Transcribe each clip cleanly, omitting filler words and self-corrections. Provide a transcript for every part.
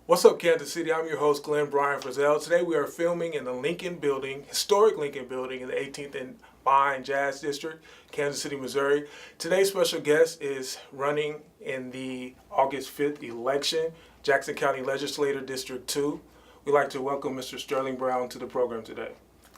What's up, Kansas City? I'm your host, Glenn Brian Frizzell. Today we are filming in the Lincoln Building, historic Lincoln Building in the 18th and Vine Jazz District, Kansas City, Missouri. Today's special guest is running in the August 5th election, Jackson County Legislature District 2. We'd like to welcome Mr. Sterling Brown to the program today.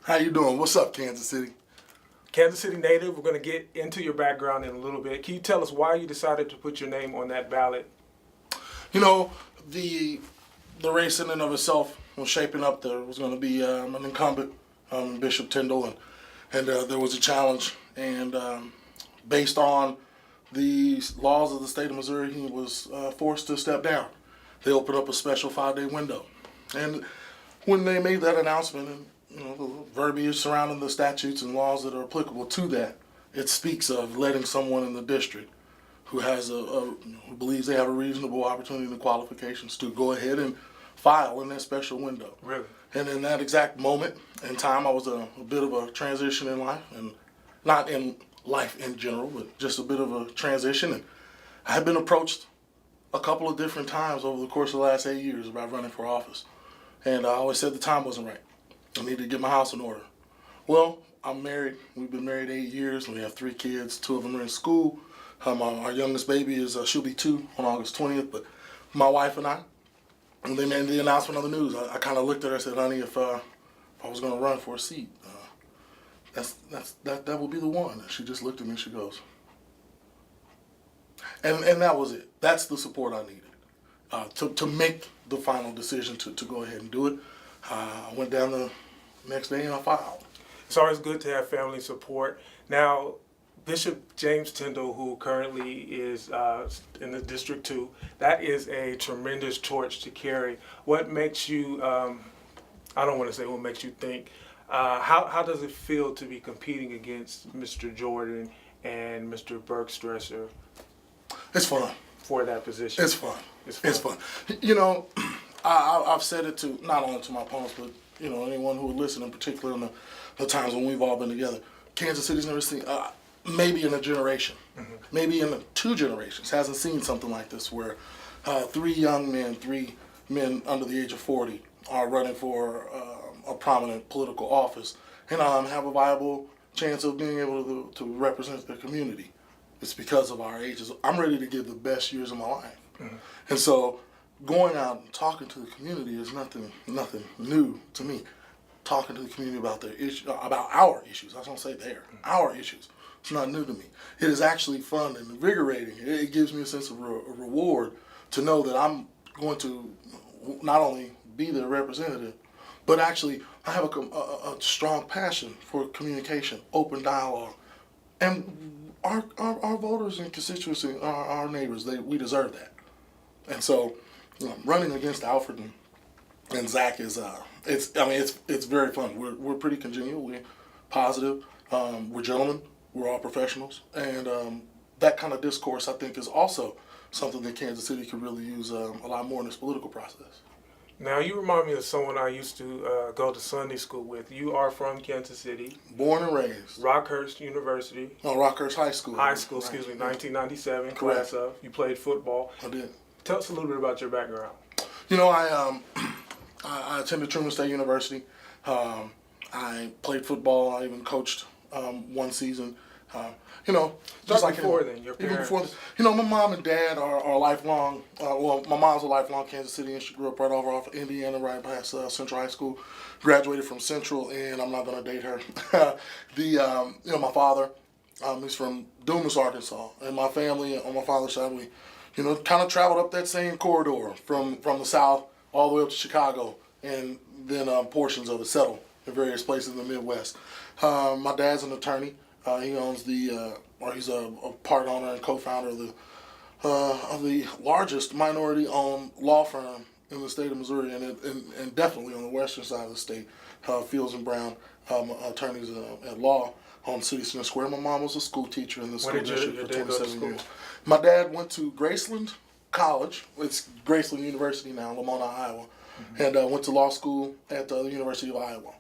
How you doing? What's up, Kansas City? Kansas City native, we're going to get into your background in a little bit. Can you tell us why you decided to put your name on that ballot? You know, the race in and of itself was shaping up. There was going to be an incumbent, Bishop Tyndall, and there was a challenge. And based on the laws of the state of Missouri, he was forced to step down. They opened up a special 5-day window. And when they made that announcement, and the verbiage surrounding the statutes and laws that are applicable to that, it speaks of letting someone in the district who has who believes they have a reasonable opportunity and qualifications to go ahead and file in that special window. Really? And in that exact moment in time, I was a bit of a transition in life, and not in life in general, but just a bit of a transition. And I had been approached a couple of different times over the course of the last 8 years about running for office. And I always said the time wasn't right. I needed to get my house in order. Well, I'm married. We've been married 8 years. We have 3 kids. 2 of them are in school. Our youngest baby is, she'll be 2 on August 20th, but my wife and I, when they made the announcement on the news, I kind of looked at her and said, honey, if I was going to run for a seat, that would be the one. And she just looked at me and she goes, and that was it. That's the support I needed to make the final decision to go ahead and do it. I went down the next day and I filed. It's always good to have family support. Now, Bishop James Tyndall, who currently is in the District 2, that is a tremendous torch to carry. What makes you, I don't want to say what makes you think, how does it feel to be competing against Mr. Jordan and Mr. Bergstresser? It's fun. For that position. It's fun. It's fun. You know, I've said it to, not only to my opponents, but anyone who would listen, in particular in the times when we've all been together. Kansas City's never seen, maybe in a generation, maybe in 2 generations, hasn't seen something like this where 3 young men, 3 men under the age of 40 are running for a prominent political office and have a viable chance of being able to represent their community. It's because of our ages. I'm ready to give the best years of my life. And so going out and talking to the community is nothing new to me. Talking to the community about their about our issues. I was going to say our issues. It's not new to me. It is actually fun and invigorating. It gives me a sense of reward to know that I'm going to not only be their representative, but actually I have a strong passion for communication, open dialogue, and our voters and constituency, our neighbors, we deserve that. And so, running against Alfred and Zach is it's very fun. We're pretty congenial. We're positive. We're gentlemen. We're all professionals, and that kind of discourse I think is also something that Kansas City could really use a lot more in this political process. Now, you remind me of someone I used to go to Sunday school with. You are from Kansas City. Born and raised. Rockhurst University. No, Rockhurst High School. Excuse me, 1997, class of. You played football. I did. Tell us a little bit about your background. I attended Truman State University. I played football. I even coached 1 season. Just like before then, your parents. Even before, my mom and dad are lifelong. My mom's a lifelong Kansas City, and she grew up right over off of Indiana, right past Central High School. Graduated from Central, and I'm not going to date her. My father, he's from Dumas, Arkansas, and my family on my father's side, we, kind of traveled up that same corridor from the south all the way up to Chicago, and then portions of it settled in various places in the Midwest. My dad's an attorney. He owns he's a part owner and co-founder of the largest minority-owned law firm in the state of Missouri, and definitely on the western side of the state, Fields and Brown attorneys at law on City Center Square. My mom was a school teacher in the school district for 27 years. My dad went to Graceland College. It's Graceland University now, Lamona, Iowa, and went to law school at the University of Iowa.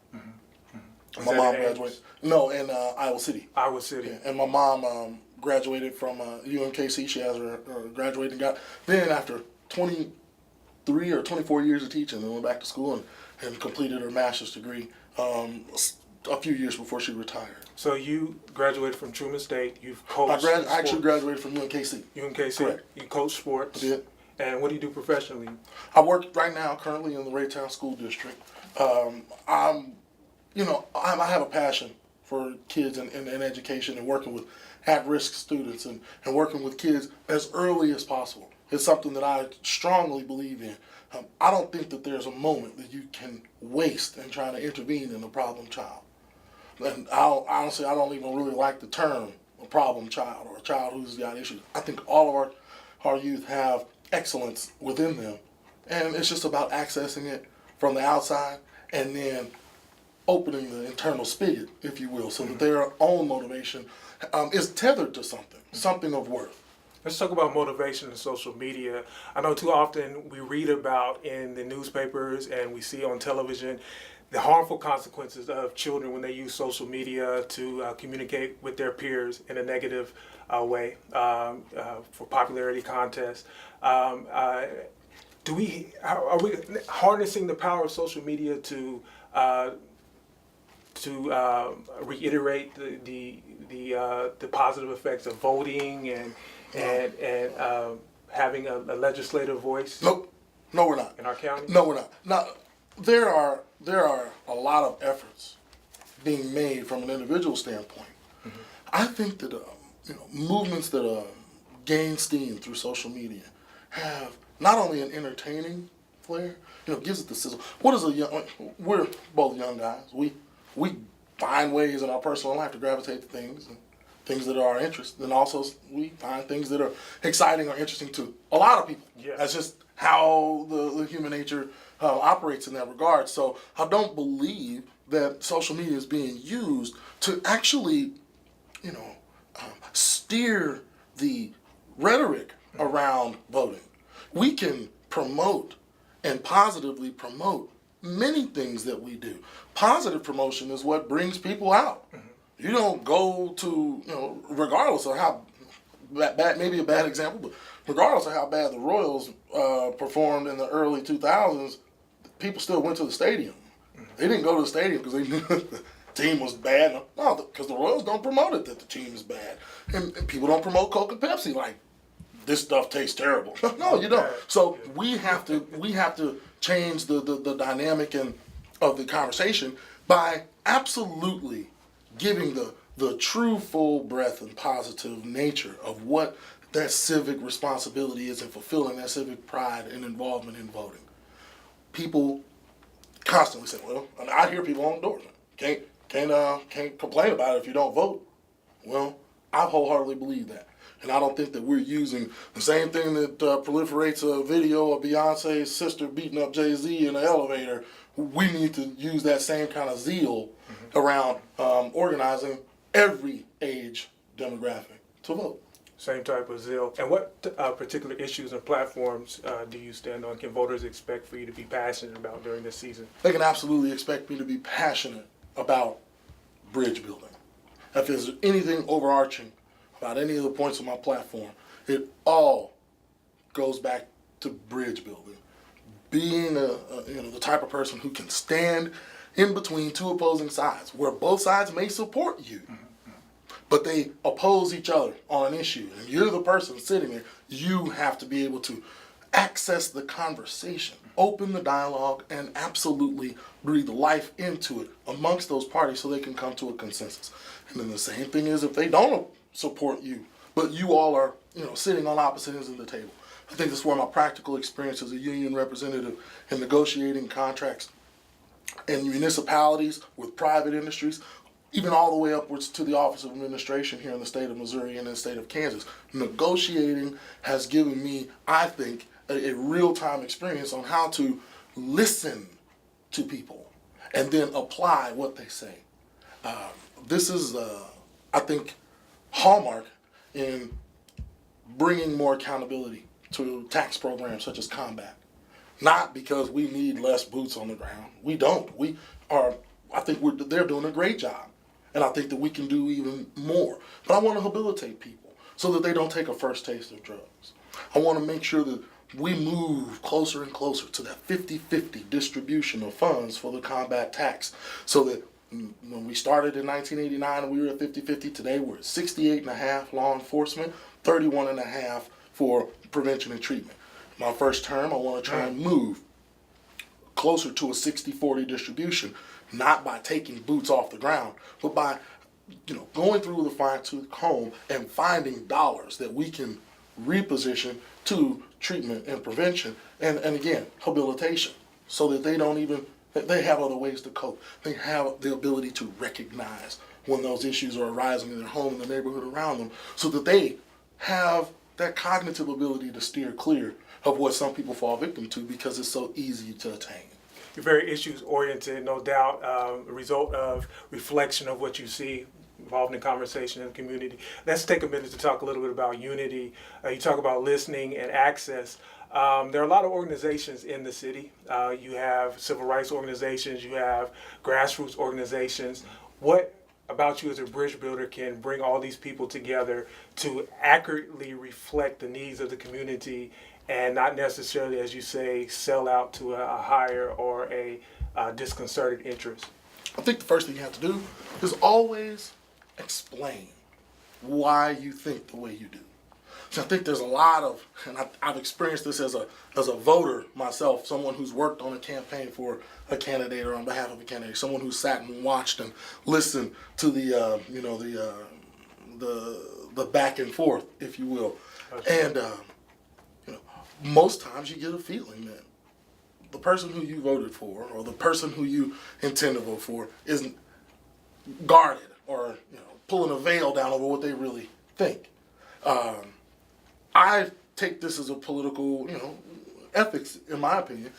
Was My that mom in graduated. Ames? No, in Iowa City. Iowa City. Yeah, and my mom graduated from UMKC. She has her graduating. Then after 23 or 24 years of teaching, then went back to school and completed her master's degree a few years before she retired. So you graduated from Truman State. You've coached. I actually graduated from UMKC. UMKC. Correct. You coach sports. I did. And what do you do professionally? I work right now currently in the Raytown School District. I have a passion for kids and education and working with at-risk students and working with kids as early as possible. It's something that I strongly believe in. I don't think that there's a moment that you can waste in trying to intervene in a problem child. And honestly, I don't even really like the term a problem child or a child who's got issues. I think all of our youth have excellence within them. And it's just about accessing it from the outside and then opening the internal spigot, if you will, so that their own motivation is tethered to something of worth. Let's talk about motivation and social media. I know too often we read about in the newspapers and we see on television the harmful consequences of children when they use social media to communicate with their peers in a negative way for popularity contests. Are we harnessing the power of social media to reiterate the positive effects of voting and having a legislative voice? Nope. No, we're not. In our county? No, we're not. Now, there are a lot of efforts being made from an individual standpoint. Mm-hmm. I think that movements that gain steam through social media have not only an entertaining flair, gives it the sizzle. We're both young guys. We find ways in our personal life to gravitate to things that are our interest. And also we find things that are exciting or interesting to a lot of people. Yeah. That's just how the human nature operates in that regard. So I don't believe that social media is being used to actually, steer the rhetoric around voting. We can promote and positively promote many things that we do. Positive promotion is what brings people out. Mm-hmm. You don't go to, regardless of how bad, maybe a bad example, but regardless of how bad the Royals performed in the early 2000s, people still went to the stadium. Mm-hmm. They didn't go to the stadium because they knew the team was bad. No, because the Royals don't promote it that the team is bad. And people don't promote Coke and Pepsi like, this stuff tastes terrible. No, you don't. So we have to change the dynamic of the conversation by absolutely giving the true full breadth and positive nature of what that civic responsibility is and fulfilling that civic pride and involvement in voting. People constantly say, well, I hear people on the doors, can't complain about it if you don't vote. Well, I wholeheartedly believe that. And I don't think that we're using the same thing that proliferates a video of Beyonce's sister beating up Jay-Z in an elevator. We need to use that same kind of zeal around organizing every age demographic to vote. Same type of zeal. And what particular issues and platforms do you stand on? Can voters expect for you to be passionate about during this season? They can absolutely expect me to be passionate about bridge building. If there's anything overarching about any of the points on my platform, it all goes back to bridge building. Being the type of person who can stand in between two opposing sides, where both sides may support you, but they oppose each other on an issue, and you're the person sitting there. You have to be able to access the conversation, open the dialogue, and absolutely breathe life into it amongst those parties so they can come to a consensus. And then the same thing is if they don't support you, but you all are, sitting on opposite ends of the table. I think that's where my practical experience as a union representative in negotiating contracts in municipalities with private industries, even all the way upwards to the Office of Administration here in the state of Missouri and in the state of Kansas. Negotiating has given me, I think, a real-time experience on how to listen to people and then apply what they say. This is, I think, hallmark in bringing more accountability to tax programs such as Combat. Not because we need less boots on the ground. We don't. We are I think they're doing a great job. And I think that we can do even more. But I want to rehabilitate people so that they don't take a first taste of drugs. I want to make sure that we move closer and closer to that 50-50 distribution of funds for the combat tax, so that when we started in 1989 and we were at 50-50, today we're at 68.5 law enforcement, 31.5 for prevention and treatment. My first term, I want to try and move closer to a 60-40 distribution, not by taking boots off the ground, but by going through the fine-tooth comb and finding dollars that we can reposition to treatment and prevention and again, rehabilitation, so that they have other ways to cope. They have the ability to recognize when those issues are arising in their home and the neighborhood around them, so that they have that cognitive ability to steer clear of what some people fall victim to because it's so easy to attain. You're very issues oriented, no doubt, a result of reflection of what you see involved in conversation in the community. Let's take a minute to talk a little bit about unity. You talk about listening and access. There are a lot of organizations in the city. You have civil rights organizations, you have grassroots organizations. What about you as a bridge builder can bring all these people together to accurately reflect the needs of the community and not necessarily, as you say, sell out to a higher or a disconcerted interest? I think the first thing you have to do is always explain why you think the way you do. So I think there's a lot of, and I've experienced this as a voter myself, someone who's worked on a campaign for a candidate or on behalf of a candidate, someone who sat and watched and listened to the back and forth, if you will, and most times you get a feeling that the person who you voted for or the person who you intend to vote for isn't guarded or pulling a veil down over what they really think. I take this as a political, ethics, in my opinion.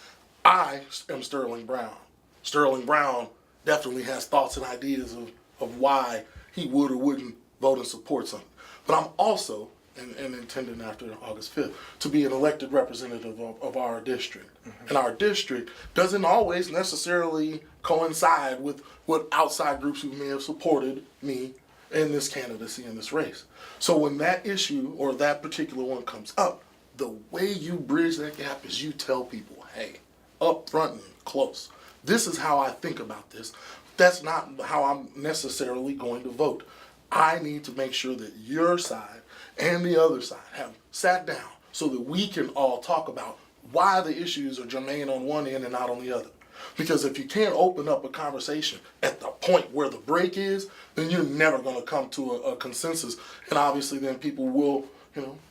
I am Sterling Brown. Sterling Brown definitely has thoughts and ideas of why he would or wouldn't vote and support something. But I'm also, and intending after August 5th, to be an elected representative of our district. Mm-hmm. And our district doesn't always necessarily coincide with what outside groups who may have supported me in this candidacy, in this race. So when that issue or that particular one comes up, the way you bridge that gap is you tell people, hey, up front and close, this is how I think about this. That's not how I'm necessarily going to vote. I need to make sure that your side and the other side have sat down so that we can all talk about why the issues are germane on one end and not on the other. Because if you can't open up a conversation at the point where the break is, then you're never going to come to a consensus. And obviously then people will,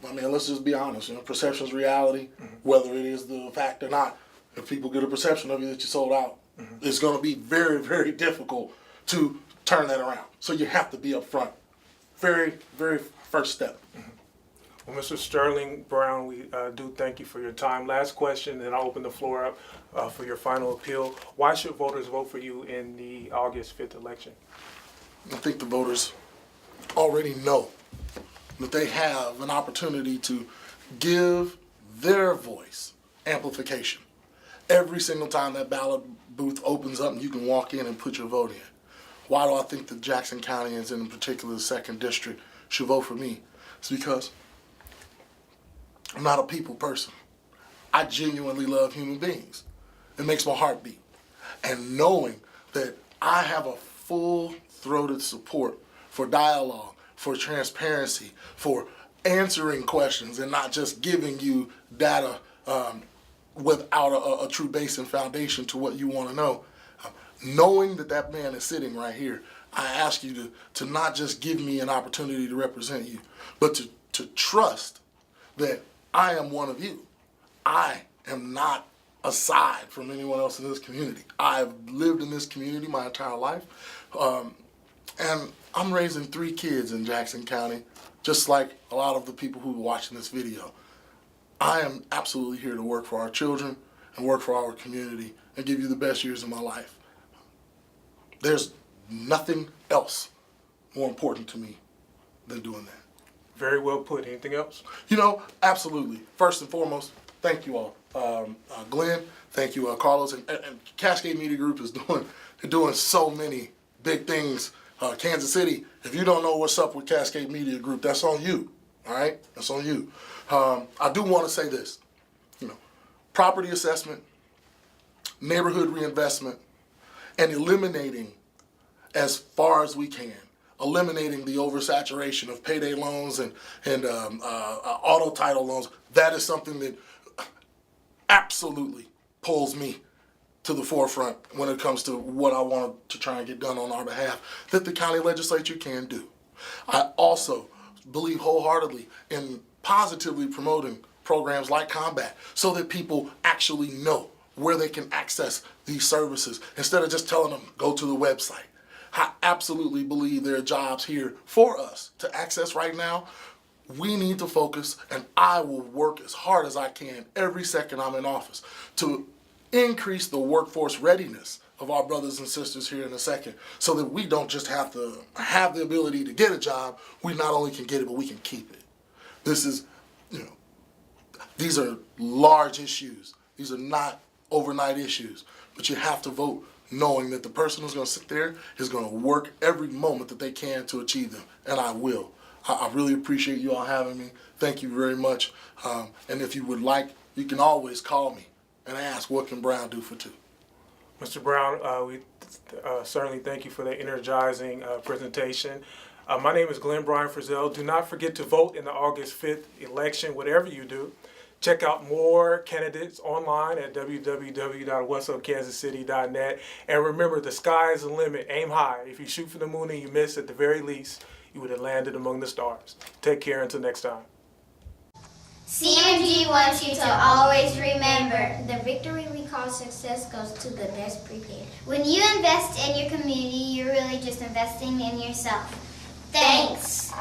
let's just be honest, perception's reality, whether it is the fact or not. If people get a perception of you that you sold out, it's going to be very, very difficult to turn that around. So you have to be upfront. Very, very first step. Well, Mr. Sterling Brown, we do thank you for your time. Last question, and I'll open the floor up for your final appeal. Why should voters vote for you in the August 5th election? I think the voters already know that they have an opportunity to give their voice amplification. Every single time that ballot booth opens up and you can walk in and put your vote in. Why do I think that Jackson Countyans, in particular the 2nd District, should vote for me? It's because I'm not a people person. I genuinely love human beings. It makes my heart beat. And knowing that I have a full-throated support for dialogue, for transparency, for answering questions and not just giving you data without a true base and foundation to what you want to know. Knowing that man is sitting right here, I ask you to not just give me an opportunity to represent you, but to trust that I am one of you. I am not aside from anyone else in this community. I've lived in this community my entire life, and I'm raising 3 kids in Jackson County, just like a lot of the people who are watching this video. I am absolutely here to work for our children and work for our community and give you the best years of my life. There's nothing else more important to me than doing that. Very well put. Anything else? Absolutely. First and foremost, thank you all. Glenn, thank you, Carlos, and Cascade Media Group is doing so many big things. Kansas City, if you don't know what's up with Cascade Media Group, that's on you. All right, that's on you. I do want to say this, property assessment, neighborhood reinvestment, and eliminating, as far as we can, eliminating the oversaturation of payday loans and auto title loans. That is something that absolutely pulls me to the forefront when it comes to what I want to try and get done on our behalf that the county legislature can do. I also believe wholeheartedly in positively promoting programs like Combat so that people actually know where they can access these services instead of just telling them, go to the website. I absolutely believe there are jobs here for us to access right now. We need to focus, and I will work as hard as I can every second I'm in office to increase the workforce readiness of our brothers and sisters here in a second so that we don't just have to have the ability to get a job, we not only can get it, but we can keep it. This is, these are large issues. These are not overnight issues, but you have to vote knowing that the person who's going to sit there is going to work every moment that they can to achieve them, and I will. I really appreciate you all having me. Thank you very much. And if you would like, you can always call me and ask, what can Brown do for two? Mr. Brown, we certainly thank you for the energizing presentation. My name is Glenn Brian Frizzell. Do not forget to vote in the August 5th election, whatever you do. Check out more candidates online at www.whatsupkansascity.net. And remember, the sky is the limit. Aim high. If you shoot for the moon and you miss, at the very least, you would have landed among the stars. Take care until next time. CMG wants you to always remember, the victory we call success goes to the best prepared. When you invest in your community, you're really just investing in yourself. Thanks.